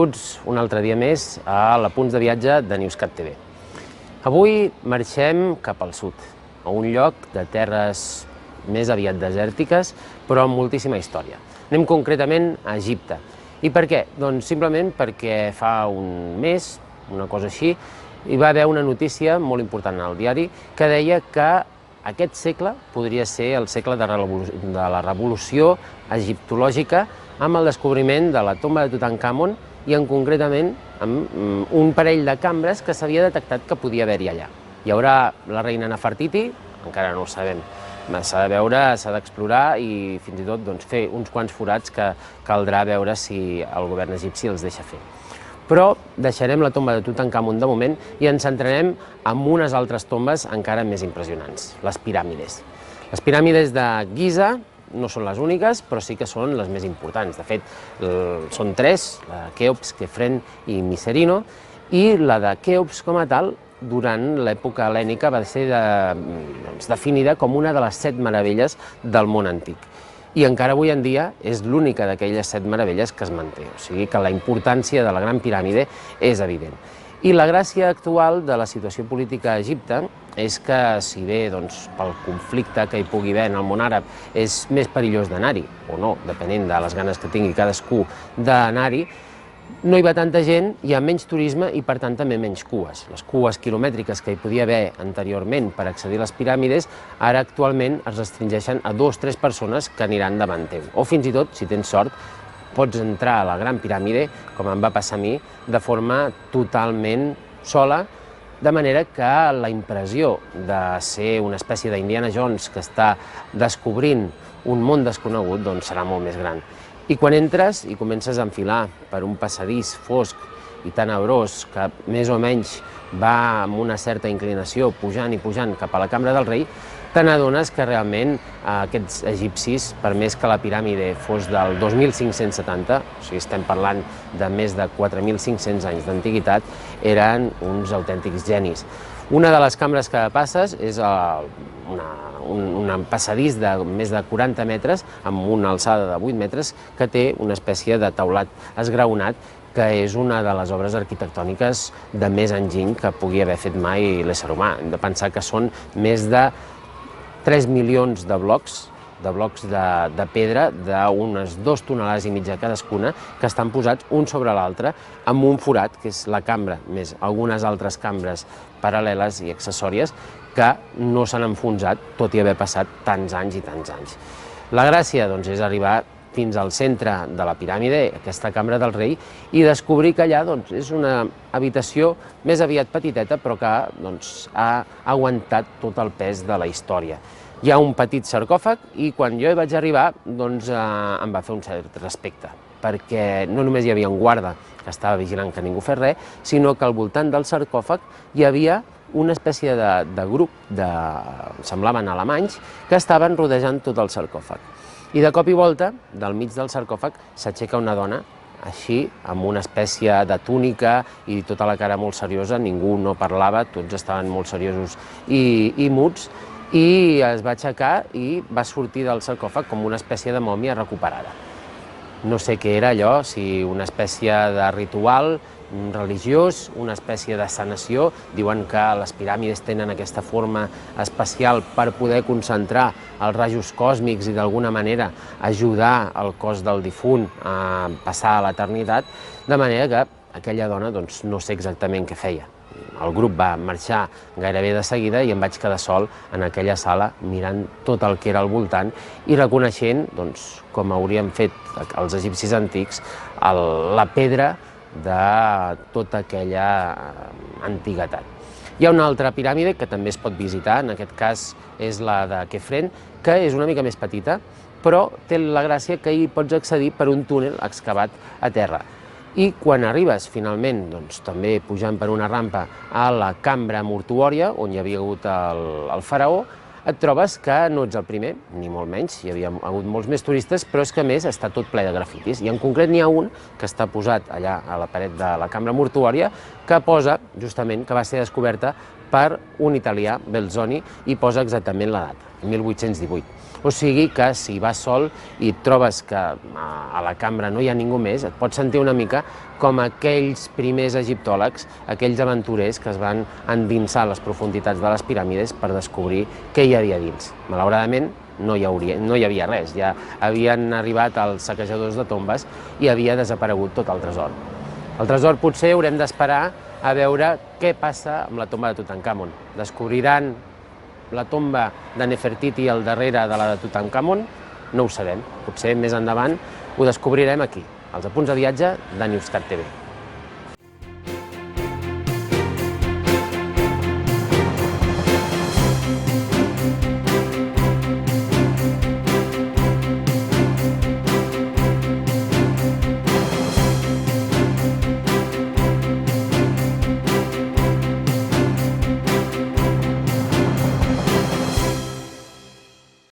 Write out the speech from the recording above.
Benvinguts un altre dia més a l'Apunts de Viatge de Newscat TV. Avui marxem cap al sud, a un lloc de terres més aviat desèrtiques, però amb moltíssima història. Anem concretament a Egipte. I per què? Doncs simplement perquè fa un mes, una cosa així, hi va haver una notícia molt important al diari que deia que aquest segle podria ser el segle de la revolució egiptològica amb el descobriment de la tomba de Tutankamon i concretament amb un parell de cambres que s'havia detectat que podia haver-hi allà. Hi haurà la reina Nefertiti, encara no ho sabem, s'ha de veure, s'ha d'explorar i fins i tot fer uns quants forats que caldrà veure si el govern egipci els deixa fer. Però deixarem la tomba de Tutankamon de moment i ens centrarem en unes altres tombes encara més impressionants, les piràmides. Les piràmides de Giza no són les úniques, però sí que són les més importants. De fet, són tres, la de Queops, Quefren i Micerino, i la de Queops com a tal, durant l'època hel·lènica, va ser definida com una de les 7 meravelles del món antic. I encara avui en dia és l'única d'aquelles 7 meravelles que es manté. O sigui que la importància de la Gran Piràmide és evident. I la gràcia actual de la situació política a Egipte és que, si bé pel conflicte que hi pugui haver en el món àrab és més perillós d'anar-hi, o no, depenent de les ganes que tingui cadascú d'anar-hi, no hi va tanta gent, hi ha menys turisme i, per tant, també menys cues. Les cues quilomètriques que hi podia haver anteriorment per accedir a les piràmides, ara actualment es restringeixen a 2 o 3 persones que aniran davant teu. O fins i tot, si tens sort, pots entrar a la Gran Piràmide, com em va passar a mi, de forma totalment sola, de manera que la impressió de ser una espècie d'Indiana Jones que està descobrint un món desconegut serà molt més gran. I quan entres i comences a enfilar per un passadís fosc i tenebrós que més o menys va amb una certa inclinació pujant i pujant cap a la cambra del rei, te n'adones que realment aquests egipcis, per més que la piràmide fos del 2570, o sigui, estem parlant de més de 4.500 anys d'antiguitat, eren uns autèntics genis. Una de les cambres que passes és un passadís de més de 40 metres amb una alçada de 8 metres que té una espècie de teulat esgraonat que és una de les obres arquitectòniques de més enginy que pugui haver fet mai l'ésser humà. Hem de pensar que són més de 3 milions de blocs de pedra d'unes 2 tonelades i mitja cadascuna que estan posats un sobre l'altre amb un forat, que és la cambra, més algunes altres cambres paral·leles i accessòries que no s'han enfonsat, tot i haver passat tants anys i tants anys. La gràcia és arribar fins al centre de la piràmide, aquesta cambra del rei, i descobrir que allà és una habitació més aviat petiteta, però que ha aguantat tot el pes de la història. Hi ha un petit sarcòfag i quan jo hi vaig arribar em va fer un cert respecte, perquè no només hi havia un guarda que estava vigilant que ningú fes res, sinó que al voltant del sarcòfag hi havia una espècie de grup, semblaven alemanys, que estaven rodejant tot el sarcòfag. I de cop i volta, del mig del sarcòfag, s'aixeca una dona, així, amb una espècie de túnica i tota la cara molt seriosa, ningú no parlava, tots estaven molt seriosos i muts, i es va aixecar i va sortir del sarcòfag com una espècie de mòmia recuperada. No sé què era allò, si una espècie de ritual religiós, una espècie de sanació. Diuen que les piràmides tenen aquesta forma especial per poder concentrar els rajos còsmics i d'alguna manera ajudar el cos del difunt a passar a l'eternitat, de manera que aquella dona no sé exactament què feia. El grup va marxar gairebé de seguida i em vaig quedar sol en aquella sala mirant tot el que era al voltant i reconeixent, com haurien fet els egipcis antics, la pedra de tota aquella antiguitat. Hi ha una altra piràmide que també es pot visitar, en aquest cas és la de Quefren, que és una mica més petita, però té la gràcia que hi pots accedir per un túnel excavat a terra. I quan arribes, finalment, també pujant per una rampa a la cambra mortuòria, on hi havia hagut el faraó, et trobes que no ets el primer, ni molt menys, hi havia hagut molts més turistes, però és que a més està tot ple de grafitis. I en concret n'hi ha un que està posat allà a la paret de la cambra mortuòria que posa justament que va ser descoberta per un italià, Belzoni, i posa exactament la data, 1818. O sigui que si vas sol i et trobes que a la cambra no hi ha ningú més, et pots sentir una mica com aquells primers egiptòlegs, aquells aventurers que es van endinsar a les profunditats de les piràmides per descobrir què hi havia dins. Malauradament, no hi havia res, ja havien arribat els saquejadors de tombes i havia desaparegut tot el tresor. El tresor potser haurem d'esperar a veure què passa amb la tomba de Tutankamon. Descobriran la tomba de Nefertiti al darrere de la de Tutankamon? No ho sabem. Potser més endavant ho descobrirem aquí, als apunts de viatge de Newscat TV.